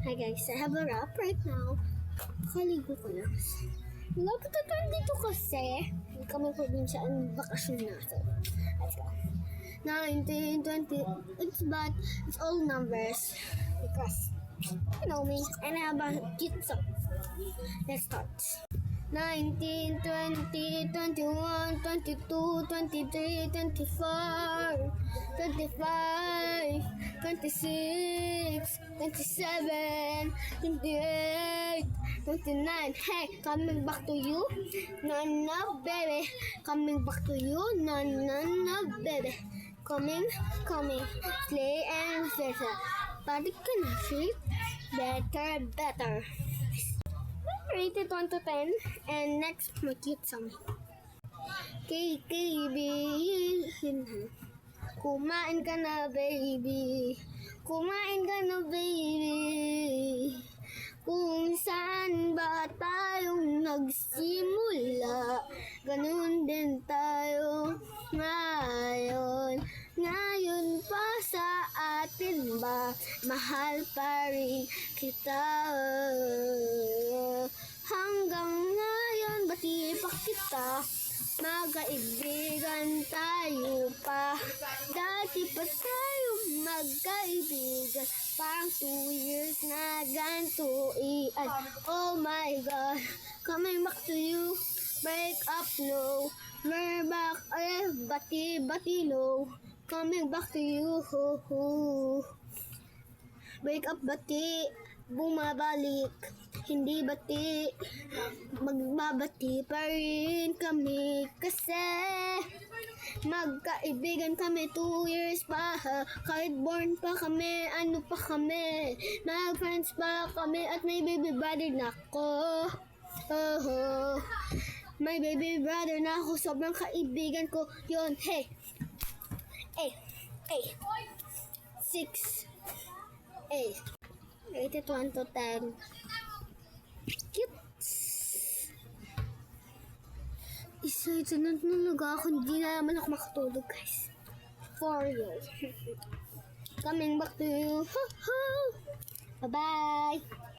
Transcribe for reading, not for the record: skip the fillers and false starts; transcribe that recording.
Hi guys, I have a wrap right now. Kaligo ko lang. Malapit na tayo dito kasi hindi kami probinsya ang bakasyon na. So, let's go. 19, 20, it's bad. It's all numbers. Because, you know me, and I have a cute song. Let's start. 19, 20, 21, 22, 23, 24, 25, 26, 27, 28, 29. Hey, coming back to you. No, no, baby. Coming back to you. No, no, no, baby. Coming. Slay and better. Body can shape. Better. Rated 1 to 10. And next, my cute song. Baby. Kumain ka na, baby. Kung saan ba tayong nagsimula, ganun din tayo ngayon. Ngayon pa sa atin ba, mahal pa rin kita. Hanggang ngayon, bati pa kita, magkaibigan tayo pa. Dati pa tayo magkaibigan, parang 2 years na ganito iyan. Oh my God, coming back to you. Break up, no. We're back, bati no. Coming back to you. Break up, bati. Bumabalik, hindi bati. Magbabati pa rin kami kasi magkaibigan kami 2 years pa. Kahit born pa kami, ano pa kami, mag-friends pa kami at may baby brother na ako. May baby brother na ako, sobrang kaibigan ko yun. Hey, 6, 8. Rated 1 to 10. Cute. Isa natulog ako, hindi na naman ako makatulog, guys. For you. Coming back to you. Bye-bye.